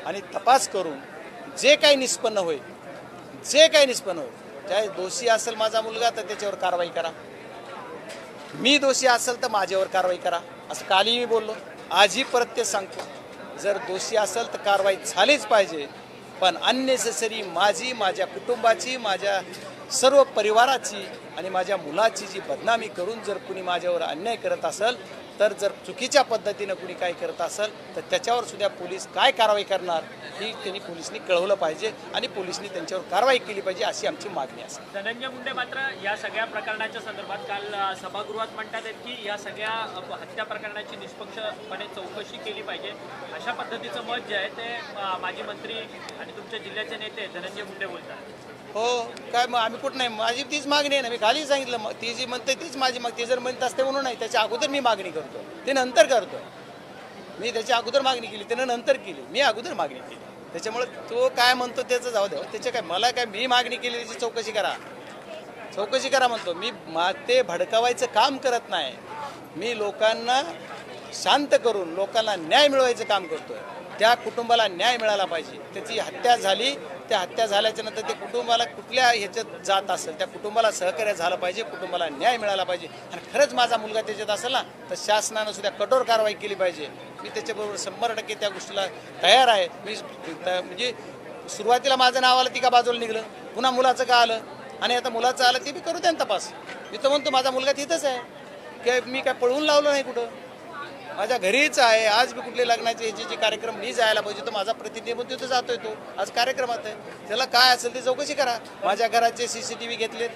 आणि तपास करून जे काही निष्पन्न होईल ज्या दोषी असेल माझा मुलगा तर त्याच्यावर कारवाई करा, मी दोषी असेल तर माझ्यावर कारवाई करा, असं कालही मी बोललो, आजही परत ते सांगतो. जर दोषी असेल तर कारवाई झालीच पाहिजे, पण अननेसेसरी माझ्या कुटुंबाची, माझ्या सर्व परिवाराची आणि माझ्या मुलाची जी बदनामी करून जर कुणी माझ्यावर अन्याय करत असेल, तर जर चुकीच्या पद्धतीनं कुणी काय करत असेल तर त्याच्यावर सुद्धा पोलीस काय कारवाई करणार ही त्यांनी पोलिसांनी कळवलं पाहिजे आणि पोलिसांनी त्यांच्यावर कारवाई केली पाहिजे, अशी आमची मागणी असेल. धनंजय मुंडे मात्र या सगळ्या प्रकरणाच्या संदर्भात काल सभागृहात म्हणतात आहेत की या सगळ्या हत्या प्रकरणाची निष्पक्षपणे चौकशी केली पाहिजे, अशा पद्धतीचं मत जे आहे ते माजी मंत्री आणि तुमच्या जिल्ह्याचे नेते धनंजय मुंडे बोलतात. हो, काय मग आम्ही कुठं नाही, माझी तीच मागणी आहे ना, मी खाली सांगितलं, मग ती जी म्हणते तीच माझी मग, ती जर म्हणत असते म्हणून नाही, त्याच्या अगोदर मी मागणी करतो, ते नंतर करतो. मी त्याच्या अगोदर मागणी केली, त्यानं नंतर केली, मी अगोदर मागणी केली. त्याच्यामुळे तो काय म्हणतो त्याचं जाऊ द्या, त्याच्या काय मला काय, मी मागणी केली त्याची चौकशी करा म्हणतो. मी ते भडकावायचं काम करत नाही, मी लोकांना शांत करून लोकांना न्याय मिळवायचं काम करतोय. त्या कुटुंबाला न्याय मिळाला पाहिजे. त्याची हत्या झाली, त्या हत्या झाल्याच्या नंतर ते कुटुंबाला कुठल्या ह्याच्यात जात असेल त्या कुटुंबाला सहकार्य झालं पाहिजे, कुटुंबाला न्याय मिळाला पाहिजे. आणि खरंच माझा मुलगा त्याच्यात असेल ना तर शासनानं सुद्धा कठोर कारवाई केली पाहिजे. मी त्याच्याबरोबर 100% त्या गोष्टीला तयार आहे. मी म्हणजे सुरुवातीला माझं नाव आलं ती का बाजूला निघलं, पुन्हा मुलाचं का आलं, आणि आता मुलाचं आलं ते बी करू द्या तपास. मी तर म्हणतो माझा मुलगा तिथंच आहे, काय मी काय पळवून लावलं नाही कुठं, माझ्या घरीच आहे. आज मी कुठले लग्नाचे ह्याचे जे कार्यक्रम मी जायला पाहिजे तो माझा प्रतिनिधी म्हणून तिथं जातोय, तो आज कार्यक्रमात आहे. त्याला काय असेल ते चौकशी करा. माझ्या घराचे CCTV घेतलेत,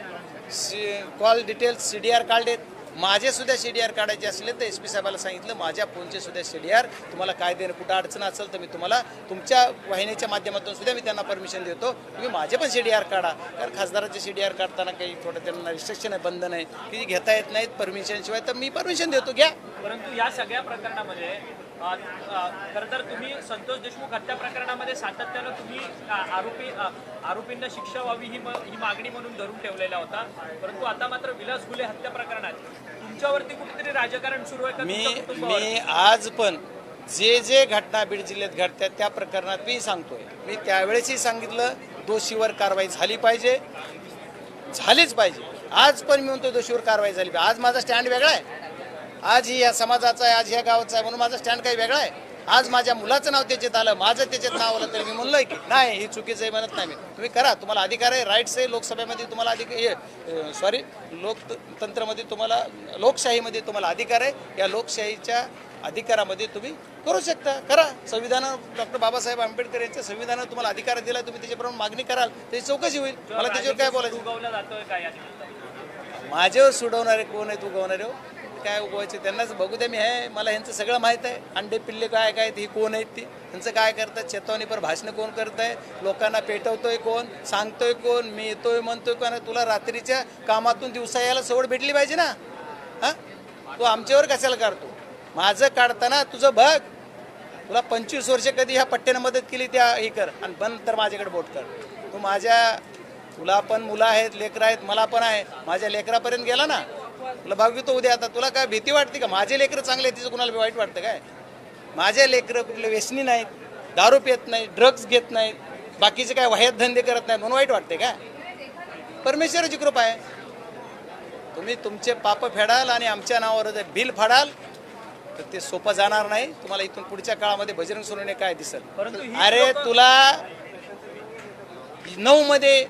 कॉल डिटेल्स CDR काढलेत. माझे सुद्धा CDR काढायचे असले तर SP साहेबाला सांगितलं, माझ्या फोनचे सुद्धा CDR, तुम्हाला कायद्याने कुठं अडचण असेल तर मी तुम्हाला तुमच्या वाहिनीच्या माध्यमातून सुद्धा मी त्यांना परमिशन देतो, तुम्ही माझे पण CDR काढा. कारण खासदाराचे CDR काढताना काही थोडं त्यांना रिस्ट्रिक्शन आहे, बंधन आहे की घेता येत नाहीत परमिशनशिवाय, तर मी परमिशन देतो, घ्या. परंतु या सगळ्या प्रकरणामध्ये खरं तर तुम्ही संतोष देशमुख हत्या प्रकरणामध्ये सातत्यानं तुम्ही आरोपींना शिक्षा व्हावी ही मागणी म्हणून धरून ठेवलेला होता. परंतु आता मात्र विलास घुले हत्या प्रकरणात तुमच्यावरती कुठेतरी राजकारण सुरू आहे का? मी आज पण जे घटना बीड जिल्ह्यात घडतात त्या प्रकरणात मी सांगतोय, मी त्यावेळेसही सांगितलं दोषीवर कारवाई झालीच पाहिजे. आज पण मी म्हणतो दोषीवर कारवाई झाली पाहिजे. आज माझा स्टँड वेगळा आहे, आज ही या समाजाचा आहे, आज ह्या गावाचा आहे म्हणून माझा स्टँड काही वेगळा आहे. आज माझ्या मुलाचं नाव त्याच्यात आलं, माझं त्याच्यात नाव आलं तरी मी म्हणलोय की नाही ही चुकीचं आहे म्हणत नाही. मी तुम्ही करा, तुम्हाला अधिकार आहे, राईट्स आहे. लोकसभेमध्ये तुम्हाला लोकतंत्रमध्ये तुम्हाला, लोकशाहीमध्ये तुम्हाला अधिकार आहे. या लोकशाहीच्या अधिकारामध्ये तुम्ही करू शकता, करा. संविधानानं डॉक्टर बाबासाहेब आंबेडकर यांच्या संविधानानं तुम्हाला अधिकार दिला, तुम्ही त्याच्याप्रमाणे मागणी कराल, त्याची चौकशी होईल. मला त्याच्यावर काय बोलायचं, माझ्यावर सोडवणारे कोण आहेत, उगवणारे हो काय उगवायचे त्यांनाच बघू द्या. मी आहे, मला ह्यांचं सगळं माहीत आहे. अंडे पिल्ले काय ही कोण आहेत, ती ह्यांचं काय करतात, चेतावणीपर भाषणं कोण करत आहे, लोकांना पेटवतोय कोण, सांगतोय कोण, मी येतोय म्हणतोय कोण. तुला रात्रीच्या कामातून दिवसा यायला सवड भेटली पाहिजे ना. हां, तू आमच्यावर कशाला काढतो? माझं काढताना तुझं बघ, तुला 25 वर्ष कधी ह्या पट्ट्यानं मदत केली त्या हे कर, आणि बंद तर माझ्याकडे बोट कर. तुला पण मुलं आहेत, लेकरं आहेत, मला पण आहे. माझ्या लेकरापर्यंत गेला ना, तुला भागवितो उद्या. आता तुला काय भीती वाटते का? माझे लेकरं चांगले आहेत तिचं कुणाला वाईट वाटतं काय? माझे लेकरं कुठले व्यसनी नाहीत, दारू पित नाहीत, ड्रग्स घेत नाहीत, बाकीचे काय वाह्यात धंदे करत नाहीत म्हणून वाईट वाटते काय? परमेश्वराची कृपा आहे. तुम्ही तुमचे पाप फेडाल आणि आमच्या नावावर जर बिल फाडाल तर ते सोपं जाणार नाही. तुम्हाला इथून पुढच्या काळामध्ये बजरंग सोनवणे काय दिसेल. अरे तुला 9 मध्ये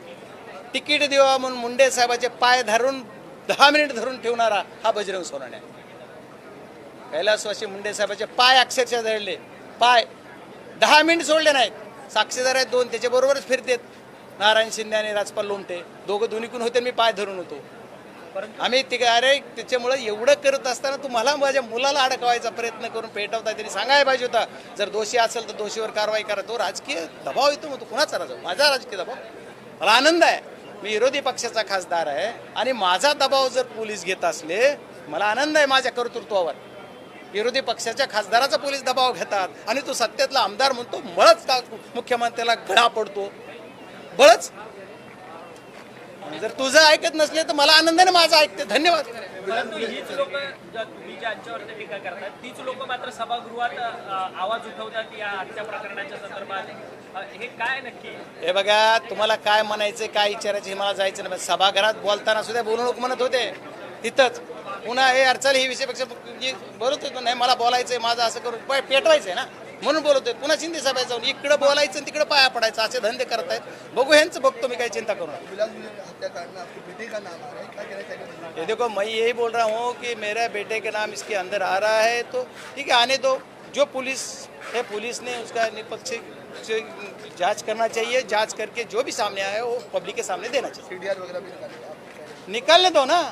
तिकीट देवा म्हणून मुंडे साहेबाचे पाय धरून 10 मिनिट धरून ठेवणारा हा बजरंग सोनवणे. कैलासवासी मुंडे साहेबाचे पाय अक्षरशः धरले, पाय 10 मिनिट सोडले नाहीत. साक्षीदार आहेत 2, त्याच्याबरोबरच फिरतेत नारायण शिंदे आणि राजपाल लोमटे, दोघं होते, मी पाय धरून होतो. आम्ही ते अरे त्याच्यामुळे एवढं करत असताना तुम्हाला माझ्या मुलाला अडकवायचा प्रयत्न करून पेटवता, तरी सांगायला पाहिजे होता जर दोषी असेल तर दोषीवर कारवाई करा. तो राजकीय दबाव येतो, मग तो कुणाचा राजा? माझा राजकीय दबाव. मला आनंद आहे, मी विरोधी पक्षाचा खासदार आहे आणि माझा दबाव जर पोलीस घेत असले, मला आनंद आहे माझ्या कर्तृत्वावर. विरोधी पक्षाच्या खासदाराचा पोलीस दबाव घेतात आणि तो सत्तेतला आमदार म्हणतो बळच का मुख्यमंत्र्याला घडा पडतो, बळच. जर तुझं ऐकत नसले तर मला आनंदाने माझं ऐकते. धन्यवाद. परंतु हीच लोक तुम्ही ज्यांच्यावरती टीका करतात तीच लोक मात्र सभागृहात आवाज उठवतात या हत्या प्रकरणाच्या संदर्भात हे काय नक्की? हे बघा, तुम्हाला काय म्हणायचं काय विचारायचं हे मला जायचं नाही. सभागृहात बोलताना सुद्धा बोलू नको म्हणत होते तिथंच. पुन्हा हे अडचण ही विषयापेक्षा बोलत होतो नाही, मला बोलायचंय, माझं असं करून पेटवायचंय ना म्हणून बोलतोय. पुन्हा शिंदे साहेब जाऊन इकडं बोलायचं आणि तिकडं पाया पडायचं असे धंदे करतायत. बघू ह्यांचं बघतो मी, काही चिंता करू नका. ये देखो, मैं यही बोल रहा हूँ कि मेरा बेटे के नाम इसके अंदर आ रहा है तो ठीक है, आने दो. जो पुलिस है, पुलिस ने उसका निष्पक्ष से जांच करना चाहिए. जांच करके जो भी सामने आया है वो पब्लिक के सामने देना चाहिए. सीडीआर वगैरह भी निकालने दो ना.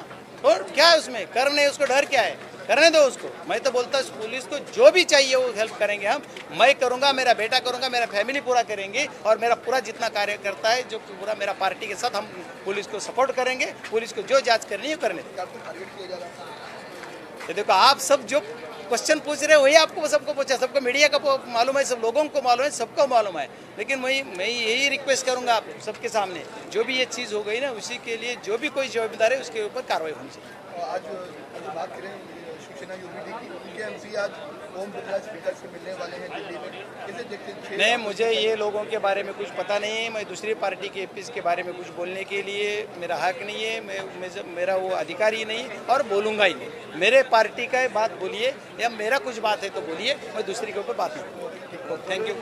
और क्या है उसमें, करने उसको डर क्या है, करने दो उसको. मैं तो बोलता हूँ पुलिस को जो भी चाहिए वो हेल्प करेंगे हम. मैं करूँगा, मेरा बेटा करूँगा, मेरा फैमिली पूरा करेंगे और मेरा पूरा जितना कार्य करता है जो पूरा मेरा पार्टी के साथ हम पुलिस को सपोर्ट करेंगे. पुलिस को जो जांच करनी है वो करने दो. टारगेट किया जा रहा है. ये देखो, आप सब जो क्वेश्चन पूछ रहे हैं वही आपको सबको पूछा. सबको मीडिया का मालूम है, सब लोगों को मालूम है, सबको मालूम है. लेकिन मैं यही रिक्वेस्ट करूंगा आप सबके सामने, जो भी ये चीज़ हो गई ना उसी के लिए जो भी कोई जिम्मेदार है उसके ऊपर कार्रवाई होनी चाहिए. आज बात करें शिवसेना यूपीडी की, उनके एमसी आज ओम बिरला स्पीकर से मिलने वाले हैं दिल्ली में. कैसे देखते हैं? नहीं, मुझे ये लोगों के बारे में कुछ पता नहीं है. मैं दूसरी पार्टी के एपीस के बारे में कुछ बोलने के लिए मेरा हक नहीं है. मेरा वो अधिकार ही नहीं और बोलूँगा ही नहीं. मेरे पार्टी का बात बोलिए या मेरा कुछ बात है तो बोलिए, मैं दूसरी के ऊपर बात नहीं. Thank you.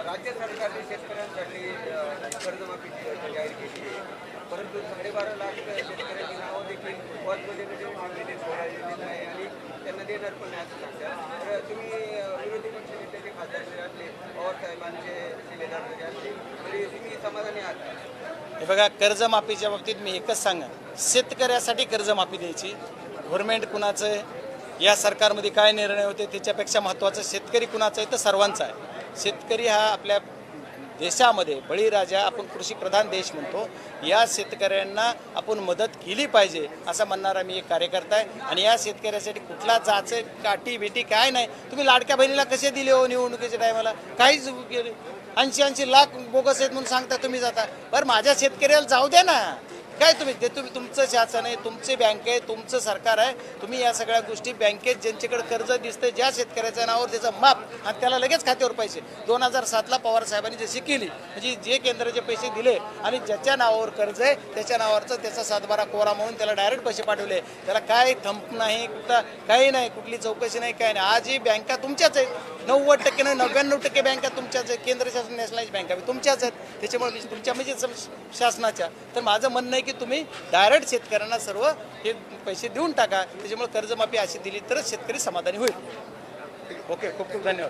राज्य सरकारने शेतकऱ्यांसाठी कर्जमाफीची योजना जाहीर केली आहे, परंतु 12.5 लाख शेतकऱ्यांची नावं देखील पॉजमध्ये मागणी सोडायला आहे आणि त्यांना देणार पण नाही असं सांगतात. तर तुम्ही विरोधी पक्षनेते खासदार जरी असले, पवार साहेबांचे शिलेदार जरी असले तरी तुम्ही समाधानी आहात? हे बघा, कर्जमाफीच्या बाबतीत मी एकच सांगा, शेतकऱ्यासाठी कर्जमाफी द्यायची. गव्हर्नमेंट कुणाचं आहे, या सरकारमध्ये काय निर्णय होते त्याच्यापेक्षा महत्त्वाचं शेतकरी कुणाचं आहे तर सर्वांचा आहे. शेतकरी हा आपल्या देशामध्ये बळीराजा, आपण कृषीप्रधान देश म्हणतो. या शेतकऱ्यांना आपण मदत केली पाहिजे असं म्हणणारा मी एक कार्यकर्ता आहे. आणि या शेतकऱ्यासाठी कुठला जाचं काठी बेटी काय नाही. तुम्ही लाडक्या बहिणीला कसे दिले हो निवडणुकीच्या टायमाला, काहीच केले. 80 लाख बोगस आहेत म्हणून सांगता तुम्ही जाता. बरं, माझ्या शेतकऱ्याला जाऊ द्या ना. काय तुम्ही तुमचं शासन आहे, तुमचे बँक आहे, तुमचं सरकार आहे. तुम्ही या सगळ्या गोष्टी बँकेत ज्यांच्याकडे कर्ज दिसतं ज्या शेतकऱ्याच्या नावावर त्याचं माप आणि त्याला लगेच खात्यावर पैसे. 2007ला पवार साहेबांनी जशी केली, म्हणजे जे केंद्राचे पैसे दिले आणि ज्याच्या नावावर कर्ज आहे त्याच्या नावावरचं त्याचा 7/12 कोरा म्हणून त्याला डायरेक्ट पैसे पाठवले. त्याला काय थंप नाही, कुठला काही नाही, कुठली चौकशी नाही, काय नाही. आजही बँका तुमच्याच आहेत. 90% नाही 99% बँका तुमच्याच आहेत. केंद्र शासन नॅशनलाइज बँका तुमच्याच आहेत. त्याच्यामुळे तुमच्या म्हणजे शासनाच्या. तर माझं म्हणणं आहे की तुम्ही डायरेक्ट शेतकऱ्यांना सर्व हे पैसे देऊन टाका. त्याच्यामुळे कर्जमाफी अशी दिली तरच शेतकरी समाधानी होईल. ओके, खूप खूप धन्यवाद.